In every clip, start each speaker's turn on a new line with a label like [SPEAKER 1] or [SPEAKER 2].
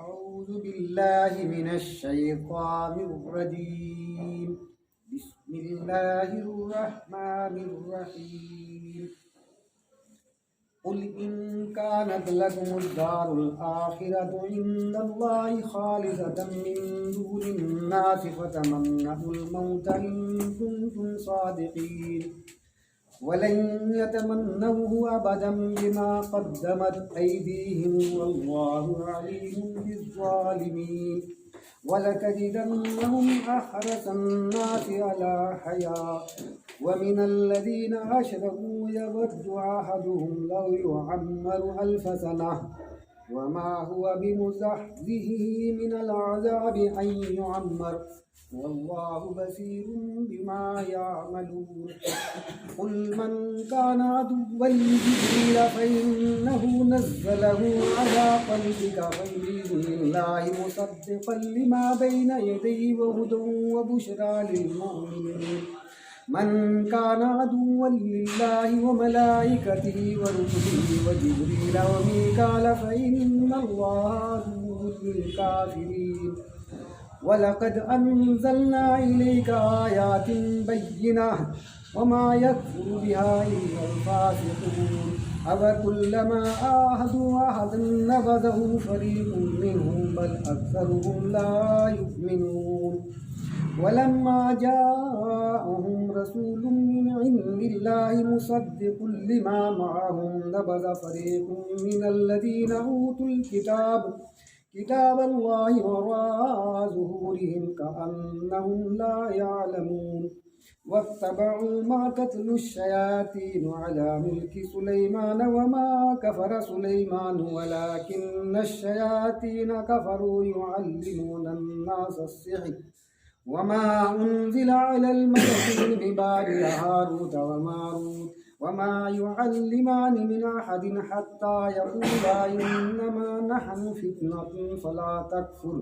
[SPEAKER 1] أعوذ بالله من الشيطان الرجيم. بسم الله الرحمن الرحيم. قل إن كانت لكم الدار الآخرة عند الله خالصة من دون الناس فتمنوا الموت إن كنتم صادقين ولن يتمنوه أبدا بما قدمت أيديهم والله عليم بالظالمين. ولتجدنهم أحرص الناس على حياة ومن الذين أشركوا يود أحدهم لو يعمر 1000 سنة وما هو بمزحزحه من العذاب أن يعمر والله بصير بما يعملون. قل من كان عدوا لجبريل فإنه نزله على قلبك بإذن الله مصدقا لما بين يديه وهدى وبشرى للمؤمنين. من كان عدوا لله وملائكته ورسله وجبريل وميكال فإن الله عدو للكافرين. وَلَقَدْ أَنزَلْنَا إِلَيْكَ آيَاتٍ بَيِّنَاتٍ وَمَا يَكْفُرُ بِهَا إِلَّا الْفَاسِقُونَ. أَفَكُلَّمَا عَاهَدُوا عَهْدًا نَبَذَهُ فَرِيقٌ مِّنْهُم بَلْ أَكْثَرُهُمْ لَا يُؤْمِنُونَ. وَلَمَّا جَاءَهُمْ رَسُولٌ مِّنْ عِندِ اللَّهِ مُصَدِّقٌ لِّمَا مَعَهُمْ نَبَذَ فَرِيقٌ مِّنَ الَّذِينَ أُوتُوا الْكِتَابَ كتاب الله وراء ظهورهم كأنهم لا يعلمون. واتبعوا ما تتلو الشياطين على ملك سليمان وما كفر سليمان ولكن الشياطين كفروا يعلمون الناس السحر وما أنزل على الملكين ببابل هاروت وماروت وما يعلمان من أحد حتى يقولا إنما نحن فتنة فلا تكفر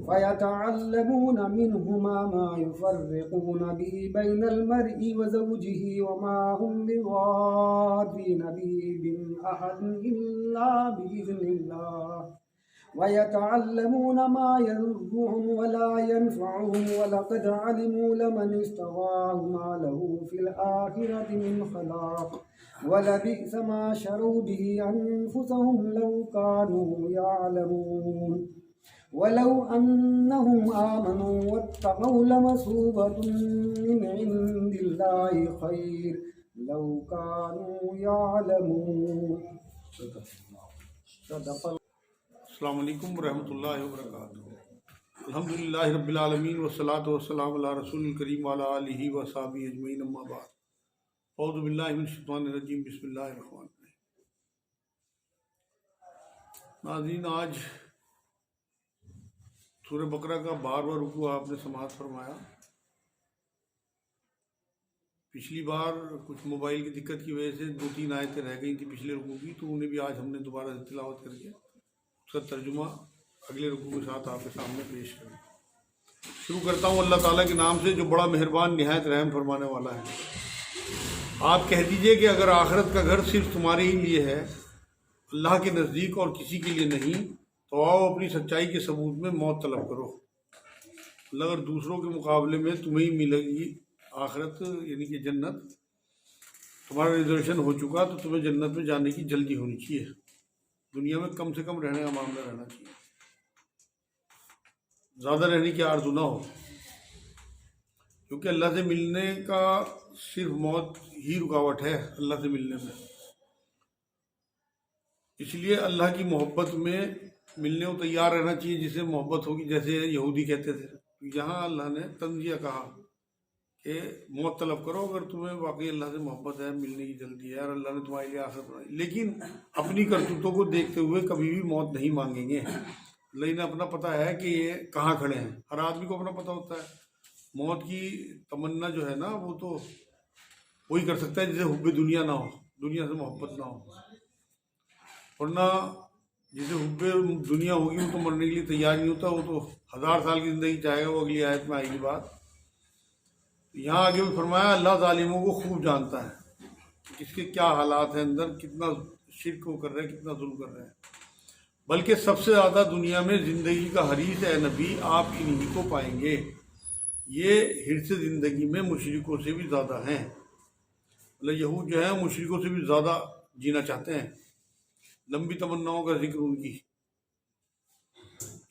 [SPEAKER 1] فيتعلمون منهما ما يفرقون به بين المرء وزوجه وما هم بضارين به من أحد إلا بإذن الله ويتعلمون ما يضرهم ولا ينفعهم ولقد علموا لمن اشتراه ما له في الآخرة من خلاق ولبئس ما شروا به أنفسهم لو كانوا يعلمون. ولو أنهم آمنوا واتقوا لمثوبة من عند الله خير لو كانوا يعلمون.
[SPEAKER 2] السلام علیکم ورحمۃ اللہ وبرکاتہ. الحمدللہ رب العالمین والصلاۃ والسلام علی رسول الکریم وعلی آلہ وصحبہ اجمعین اما بعد. اعوذ باللہ من الشیطان الرجیم. بسم اللہ الرحمن الرحیم. ناظرین، آج سورہ بقرہ کا 12واں رکوع آپ نے سماعت فرمایا. پچھلی بار کچھ موبائل کی دقت کی وجہ سے 2-3 آیتیں رہ گئی تھیں پچھلے رکوع کی، تو انہیں بھی آج ہم نے دوبارہ سے تلاوت کر کے اس کا ترجمہ اگلے رکوع کے ساتھ آپ کے سامنے پیش کریں. شروع کرتا ہوں اللہ تعالیٰ کے نام سے جو بڑا مہربان نہایت رحم فرمانے والا ہے. آپ کہہ دیجئے کہ اگر آخرت کا گھر صرف تمہارے ہی لیے ہے، اللہ کے نزدیک اور کسی کے لیے نہیں، تو آؤ اپنی سچائی کے ثبوت میں موت طلب کرو. اگر دوسروں کے مقابلے میں تمہیں ہی ملے گی آخرت یعنی کہ جنت، تمہارا ریزرویشن ہو چکا تو تمہیں جنت میں جانے کی جلدی ہونی چاہیے. دنیا میں کم سے کم رہنے کا معاملہ رہنا چاہیے، زیادہ رہنے کی آرزو نہ ہو، کیونکہ اللہ سے ملنے کا صرف موت ہی رکاوٹ ہے اللہ سے ملنے میں. اس لیے اللہ کی محبت میں ملنے کو تیار رہنا چاہیے، جسے محبت ہوگی. جیسے یہودی کہتے تھے، یہاں اللہ نے تنزیہ کہا کہ موت طلب کرو اگر تمہیں واقعی اللہ سے محبت ہے، ملنے کی جلدی ہے اور اللہ نے تمہارے لیے آخرت بنائی. لیکن اپنی کرتوتوں کو دیکھتے ہوئے کبھی بھی موت نہیں مانگیں گے. لیکن اپنا پتہ ہے کہ یہ کہاں کھڑے ہیں. ہر آدمی کو اپنا پتہ ہوتا ہے. موت کی تمنا جو ہے نا، وہ تو وہی کر سکتا ہے جسے حب دنیا نہ ہو، دنیا سے محبت نہ ہو. ورنہ جسے حب دنیا ہوگی وہ تو مرنے کے لیے تیار نہیں ہوتا، وہ تو 1000 سال کی زندگی چاہے گا. وہ اگلی آیت میں آئے گی بات. یہاں آگے بھی فرمایا اللہ ظالموں کو خوب جانتا ہے، اس کے کیا حالات ہیں اندر، کتنا شرک وہ کر رہے ہیں، کتنا ظلم کر رہے ہیں. بلکہ سب سے زیادہ دنیا میں زندگی کا حریص اے نبی آپ انہی کو پائیں گے۔ یہ حرص زندگی میں مشرکوں سے بھی زیادہ ہیں، مطلب یہود جو ہیں مشرکوں سے بھی زیادہ جینا چاہتے ہیں، لمبی تمناؤں کا ذکر ان کی،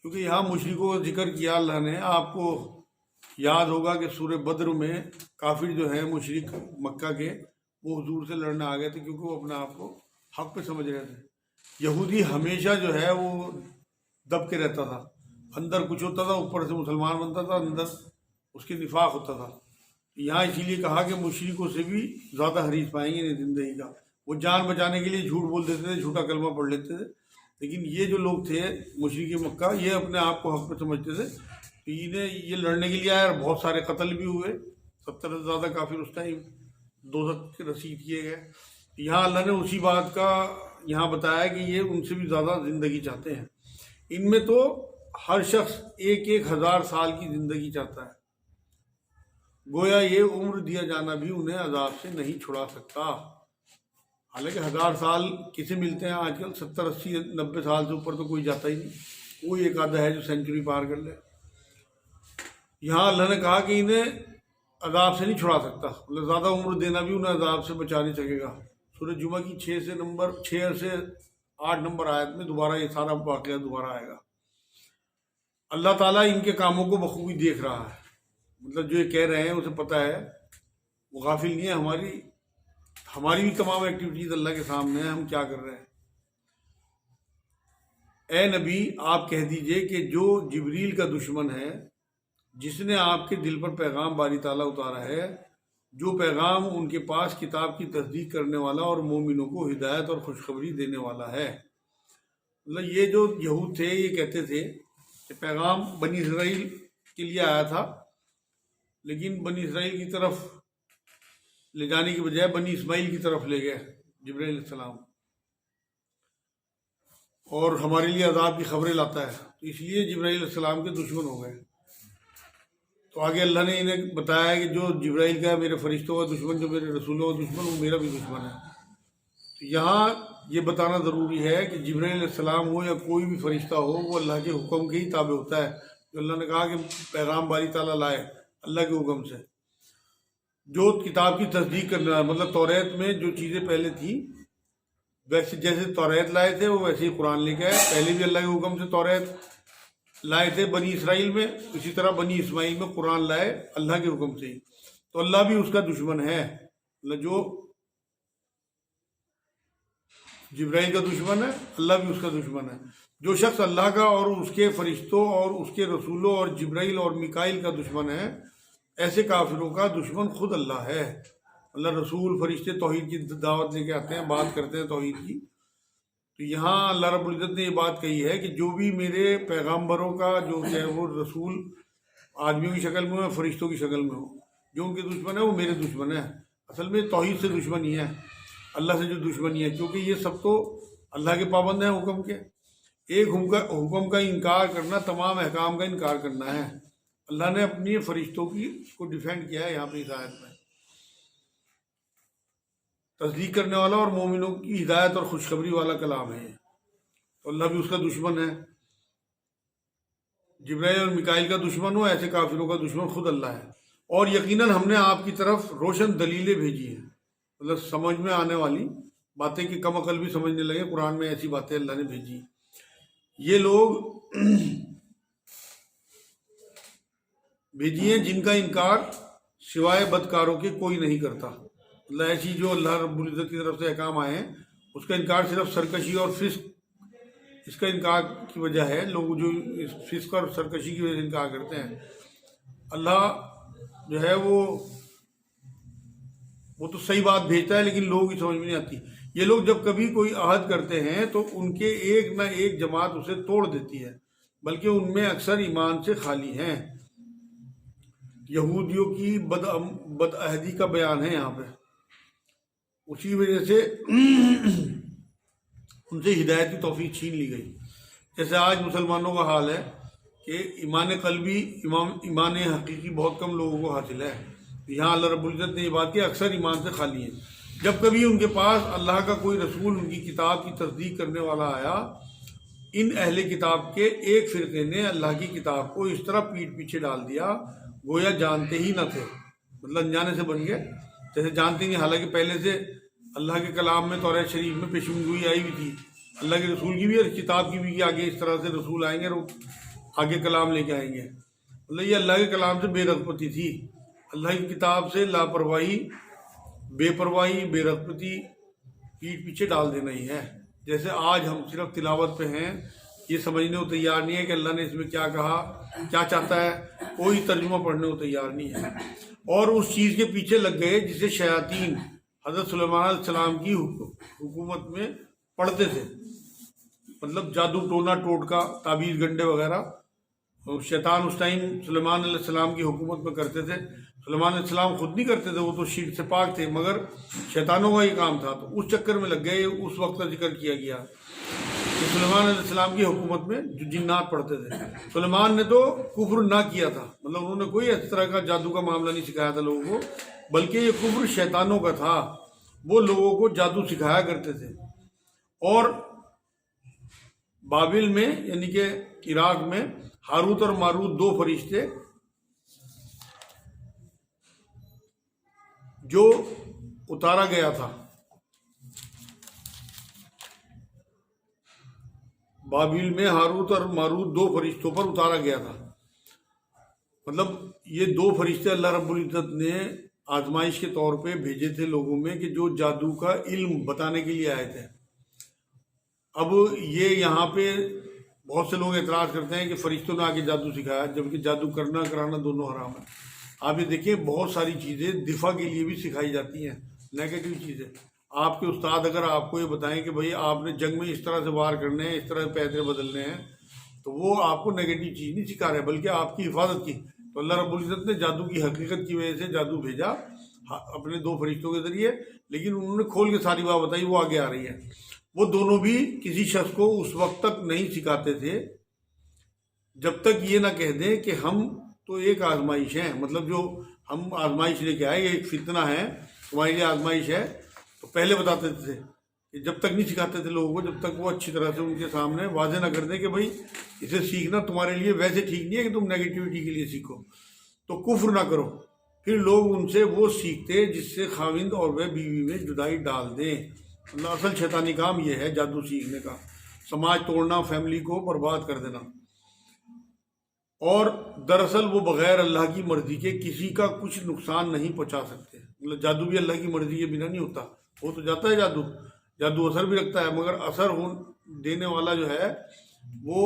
[SPEAKER 2] کیونکہ یہاں مشرکوں کا ذکر کیا اللہ نے۔ آپ کو یاد ہوگا کہ سورہ بدر میں کافر جو ہیں مشرک مکہ کے، وہ حضور سے لڑنے آ گئے تھے کیونکہ وہ اپنے آپ کو حق پہ سمجھ رہے تھے۔ یہودی ہمیشہ جو ہے وہ دب کے رہتا تھا، اندر کچھ ہوتا تھا، اوپر سے مسلمان بنتا تھا، اندر اس کے نفاق ہوتا تھا۔ یہاں اسی لیے کہا کہ مشرکوں سے بھی زیادہ حریص پائیں گے زندگی کا۔ وہ جان بچانے کے لیے جھوٹ بول دیتے تھے، جھوٹا کلمہ پڑھ لیتے تھے، لیکن یہ جو لوگ تھے مشرک مکہ، یہ اپنے آپ کو حق پہ سمجھتے تھے، تو انہیں یہ لڑنے کے لیے آیا، اور بہت سارے قتل بھی ہوئے، 70 سے زیادہ کافر اس ٹائم دوزخ کے رسید کیے گئے۔ یہاں اللہ نے اسی بات کا یہاں بتایا کہ یہ ان سے بھی زیادہ زندگی چاہتے ہیں۔ ان میں تو ہر شخص 1000 سال کی زندگی چاہتا ہے، گویا یہ عمر دیا جانا بھی انہیں عذاب سے نہیں چھڑا سکتا۔ حالانکہ 1000 سال کسے ملتے ہیں آج کل؟ 70 80 90 سال سے اوپر تو کوئی جاتا ہی نہیں، کوئی ایک آدھا ہے جو سینچری پار کر لے۔ یہاں اللہ نے کہا کہ انہیں عذاب سے نہیں چھڑا سکتا، مطلب زیادہ عمر دینا بھی انہیں عذاب سے بچا نہیں سکے گا۔ سورہ جمعہ کی 6 سے 8 نمبر آیت میں دوبارہ یہ سارا واقعہ دوبارہ آئے گا۔ اللہ تعالیٰ ان کے کاموں کو بخوبی دیکھ رہا ہے، مطلب جو یہ کہہ رہے ہیں اسے پتہ ہے، وہ غافل نہیں ہے۔ ہماری بھی تمام ایکٹیویٹیز اللہ کے سامنے ہیں، ہم کیا کر رہے ہیں۔ اے نبی آپ کہہ دیجئے کہ جو جبریل کا دشمن ہے، جس نے آپ کے دل پر پیغام باری تعالیٰ اتارا ہے، جو پیغام ان کے پاس کتاب کی تصدیق کرنے والا اور مومنوں کو ہدایت اور خوشخبری دینے والا ہے۔ مطلب یہ جو یہود تھے یہ کہتے تھے کہ پیغام بنی اسرائیل کے لیے آیا تھا، لیکن بنی اسرائیل کی طرف لے جانے کی بجائے بنی اسماعیل کی طرف لے گئے جبرائیل علیہ السلام، اور ہمارے لیے عذاب کی خبریں لاتا ہے، تو اس لیے جبرائیل علیہ السلام کے دشمن ہو گئے۔ تو آگے اللہ نے انہیں بتایا کہ جو جبرائیل کا میرے فرشتوں کا دشمن، جو میرے رسولوں کا دشمن، وہ میرا بھی دشمن ہے۔ تو یہاں یہ بتانا ضروری ہے کہ جبرائیل علیہ السلام ہو یا کوئی بھی فرشتہ ہو، وہ اللہ کے حکم کے ہی تابع ہوتا ہے۔ جو اللہ نے کہا کہ پیغام باری تعالیٰ لائے اللہ کے حکم سے، جو کتاب کی تصدیق کرنے والا، مطلب توریت میں جو چیزیں پہلے تھیں، ویسے جیسے توریت لائے تھے وہ ویسے ہی قرآن لے کے آئے۔ پہلے بھی اللہ کے حکم سے توریت لائے تھے بنی اسرائیل میں، اسی طرح بنی اسماعیل میں قرآن لائے اللہ کے حکم سے ہی۔ تو اللہ بھی اس کا دشمن ہے، مطلب جو جبرائیل کا دشمن ہے اللہ بھی اس کا دشمن ہے۔ جو شخص اللہ کا اور اس کے فرشتوں اور اس کے رسولوں اور جبرائیل اور میکائیل کا دشمن ہے، ایسے کافروں کا دشمن خود اللہ ہے۔ اللہ رسول فرشتے توحید کی دعوت لے کے آتے ہیں، بات کرتے ہیں توحید کی۔ تو یہاں اللہ رب العزت نے یہ بات کہی ہے کہ جو بھی میرے پیغامبروں کا جو ہے وہ رسول آدمیوں کی شکل میں ہو، فرشتوں کی شکل میں ہو، جو ان کے دشمن ہے وہ میرے دشمن ہے۔ اصل میں توحید سے دشمنی ہے، اللہ سے جو دشمنی ہے، کیونکہ یہ سب تو اللہ کے پابند ہیں حکم کے۔ ایک حکم کا انکار کرنا تمام احکام کا انکار کرنا ہے۔ اللہ نے اپنی فرشتوں کی کو ڈیفینڈ کیا ہے یہاں پہ اس آیت میں۔ تصدیق کرنے والا اور مومنوں کی ہدایت اور خوشخبری والا کلام ہے، تو اللہ بھی اس کا دشمن ہے۔ جبرائیل اور میکائیل کا دشمن ہو، ایسے کافروں کا دشمن خود اللہ ہے۔ اور یقیناً ہم نے آپ کی طرف روشن دلیلیں بھیجی ہیں، مطلب سمجھ میں آنے والی باتیں کہ کم عقل بھی سمجھنے لگے، قرآن میں ایسی باتیں اللہ نے بھیجی۔ یہ لوگ بھیجی ہیں جن کا انکار سوائے بدکاروں کے کوئی نہیں کرتا۔ اللہ ایسی جو اللہ رب العزت کی طرف سے احکام آئے ہیں اس کا انکار صرف سرکشی اور فسق، اس کا انکار کی وجہ ہے۔ لوگ جو اس فسق اور سرکشی کی وجہ سے انکار کرتے ہیں، اللہ جو ہے وہ تو صحیح بات بھیجتا ہے لیکن لوگوں کی سمجھ میں نہیں آتی۔ یہ لوگ جب کبھی کوئی عہد کرتے ہیں تو ان کے ایک نہ ایک جماعت اسے توڑ دیتی ہے، بلکہ ان میں اکثر ایمان سے خالی ہیں۔ یہودیوں کی بد عہدی کا بیان ہے یہاں پہ، اسی وجہ سے ان سے ہدایت کی توفیق چھین لی گئی۔ جیسے آج مسلمانوں کا حال ہے کہ ایمان قلبی، ایمان حقیقی بہت کم لوگوں کو حاصل ہے۔ یہاں اللہ رب العزت نے یہ بات کی اکثر ایمان سے خالی ہیں۔ جب کبھی ان کے پاس اللہ کا کوئی رسول ان کی کتاب کی تصدیق کرنے والا آیا ان اہل کتاب کے ایک فرقے نے اللہ کی کتاب کو اس طرح پیٹھ پیچھے ڈال دیا گویا جانتے ہی نہ تھے، مطلب انجانے سے بن گئے جیسے جانتے ہی نہیں، حالانکہ پہلے سے اللہ کے کلام میں توریت شریف میں پیشین گوئی آئی ہوئی تھی، اللہ کے رسول کی بھی اور کتاب کی بھی کہ آگے اس طرح سے رسول آئیں گے اور آگے کلام لے کے آئیں گے، مطلب یہ اللہ کے کلام سے بے رغبتی تھی، اللہ کی کتاب سے لاپرواہی، بے پرواہی، بے رغبتی، پیٹھ پیچھے ڈال دینا ہی ہے۔ جیسے آج ہم صرف تلاوت پہ ہیں، یہ سمجھنے کو تیار نہیں ہے کہ اللہ نے اس میں کیا کہا، کیا چاہتا ہے، کوئی ترجمہ پڑھنے کو تیار نہیں ہے، اور اس چیز کے پیچھے لگ گئے جسے شیاطین حضرت سلیمان علیہ السلام کی حکومت میں پڑھتے تھے، مطلب جادو ٹونا ٹوٹکا تعبیر گنڈے وغیرہ شیطان اس ٹائم سلیمان علیہ السلام کی حکومت میں کرتے تھے۔ سلیمان علیہ السلام خود نہیں کرتے تھے، وہ تو شرک سے پاک تھے، مگر شیطانوں کا یہ کام تھا، تو اس چکر میں لگ گئے۔ اس وقت کا ذکر کیا گیا کہ سلیمان علیہ السلام کی حکومت میں جو جنات پڑھتے تھے، سلیمان نے تو کفر نہ کیا تھا، مطلب انہوں نے کوئی اس طرح کا جادو کا معاملہ نہیں سکھایا تھا لوگوں کو، بلکہ یہ کفر شیطانوں کا تھا، وہ لوگوں کو جادو سکھایا کرتے تھے۔ اور بابل میں یعنی کہ عراق میں ہاروت اور ماروت دو فرشتے جو اتارا گیا تھا، بابل میں ہاروت اور ماروت دو فرشتوں پر اتارا گیا تھا، مطلب یہ دو فرشتے اللہ رب العزت نے آزمائش کے طور پہ بھیجے تھے لوگوں میں کہ جو جادو کا علم بتانے کے لیے آئے تھے۔ اب یہ یہاں پہ بہت سے لوگ اعتراض کرتے ہیں کہ فرشتوں نے آگے جادو سکھایا، جبکہ جادو کرنا کرانا دونوں حرام ہے۔ آپ یہ دیکھیں بہت ساری چیزیں دفاع کے لیے بھی سکھائی جاتی ہیں، نیگیٹو چیزیں۔ آپ کے استاد اگر آپ کو یہ بتائیں کہ بھئی آپ نے جنگ میں اس طرح سے وار کرنے ہیں، اس طرح سے پیسے بدلنے ہیں، تو وہ آپ کو نیگیٹو چیز نہیں سکھا رہے بلکہ آپ کی حفاظت کی۔ تو اللہ رب العزت نے جادو کی حقیقت کی وجہ سے جادو بھیجا اپنے دو فرشتوں کے ذریعے، لیکن انہوں نے کھول کے ساری بات بتائی، وہ آگے آ رہی ہے۔ وہ دونوں بھی کسی شخص کو اس وقت تک نہیں سکھاتے تھے جب تک یہ نہ کہہ دیں کہ ہم تو ایک آزمائش ہیں، مطلب جو ہم آزمائش لے کے آئے، یہ ایک فتنہ ہے، تمہارے لیے آزمائش ہے، تو پہلے بتاتے تھے کہ جب تک نہیں سکھاتے تھے لوگوں کو، جب تک وہ اچھی طرح سے ان کے سامنے واضح نہ کر دیں کہ بھئی اسے سیکھنا تمہارے لیے ویسے ٹھیک نہیں ہے کہ تم نیگیٹیوٹی کے لیے سیکھو، تو کفر نہ کرو۔ پھر لوگ ان سے وہ سیکھتے جس سے خاوند اور وہ بیوی میں جدائی ڈال دیں۔ اللہ اصل شیطانی کام یہ ہے جادو سیکھنے کا، سماج توڑنا، فیملی کو برباد کر دینا، اور دراصل وہ بغیر اللہ کی مرضی کے کسی کا کچھ نقصان نہیں پہنچا سکتے۔ مطلب جادو بھی اللہ کی مرضی کے بنا نہیں ہوتا، وہ تو جاتا ہے جادو اثر بھی رکھتا ہے، مگر اثر دینے والا جو ہے وہ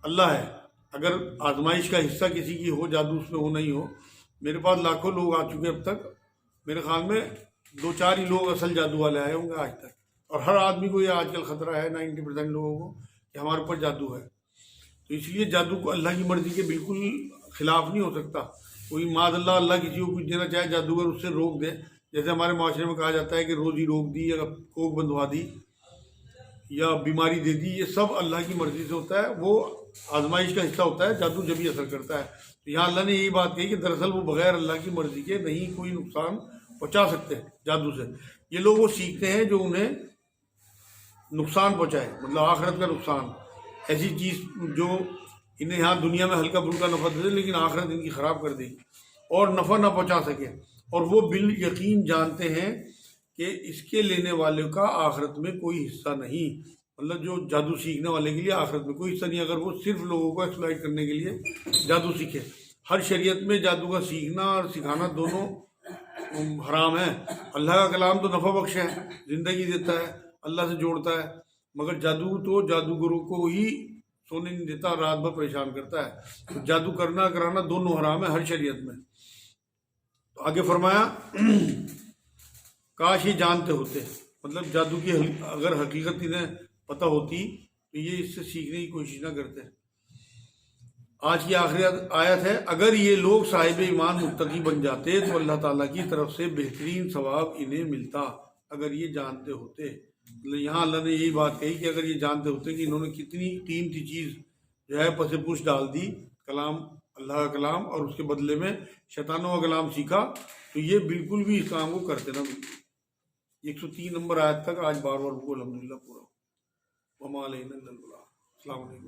[SPEAKER 2] اللہ ہے۔ اگر آزمائش کا حصہ کسی کی ہو، جادو اس میں ہو نہیں ہو، میرے پاس لاکھوں لوگ آ چکے اب تک، میرے خیال میں 2-4 ہی لوگ اصل جادو والے آئے ہوں گے آج تک، اور ہر آدمی کو یہ آج کل خطرہ ہے 90% لوگوں کو کہ ہمارے اوپر جادو ہے۔ تو اس لیے جادو کو اللہ کی مرضی کے بالکل خلاف نہیں ہو سکتا۔ کوئی معاذ اللہ کسی کو کچھ دینا چاہے جادوگر اس سے روک دے، جیسے ہمارے معاشرے میں کہا جاتا ہے کہ روزی روک دی یا کوک بندوا دی یا بیماری دے دی، یہ سب اللہ کی مرضی سے ہوتا ہے، وہ آزمائش کا حصہ ہوتا ہے، جادو جب ہی اثر کرتا ہے۔ تو یہاں اللہ نے یہی بات کہی کہ دراصل وہ بغیر اللہ کی مرضی کے نہیں کوئی نقصان پہنچا سکتے جادو سے۔ یہ لوگ وہ سیکھتے ہیں جو انہیں نقصان پہنچائے، مطلب آخرت کا نقصان، ایسی چیز جو انہیں یہاں دنیا میں ہلکا پھلکا نفع دے دے لیکن آخرت ان کی خراب کر دے اور نفع نہ پہنچا سکے، اور وہ بالیقین جانتے ہیں کہ اس کے لینے والے کا آخرت میں کوئی حصہ نہیں، مطلب جو جادو سیکھنے والے کے لیے آخرت میں کوئی حصہ نہیں، اگر وہ صرف لوگوں کو ایکسپلائٹ کرنے کے لیے جادو سیکھے۔ ہر شریعت میں جادو کا سیکھنا اور سکھانا دونوں حرام ہے۔ اللہ کا کلام تو نفع بخش ہے، زندگی دیتا ہے، اللہ سے جوڑتا ہے، مگر جادو تو جادوگروں کو ہی سونے نہیں دیتا، رات بھر پریشان کرتا ہے۔ تو جادو کرنا کرانا دونوں حرام ہے ہر شریعت میں۔ تو آگے فرمایا کاش یہ جانتے ہوتے، مطلب جادو کی اگر حقیقت انہیں پتہ ہوتی تو یہ اس سے سیکھنے کی کوشش نہ کرتے۔ آج کی آخری آیت ہے، اگر یہ لوگ صاحب ایمان متقی بن جاتے تو اللہ تعالیٰ کی طرف سے بہترین ثواب انہیں ملتا، اگر یہ جانتے ہوتے۔ یہاں اللہ نے یہی بات کہی کہ اگر یہ جانتے ہوتے کہ انہوں نے کتنی قیمتی چیز جو ہے پس پوش ڈال دی، کلام اللہ کا کلام، اور اس کے بدلے میں شیطانوں کا کلام سیکھا، تو یہ بالکل بھی اس کام کو کرتے نہ۔ 103 نمبر آیت تک آج بار بار کو الحمدللہ پورا۔ وما علینا الا البلاغ۔ السلام علیکم.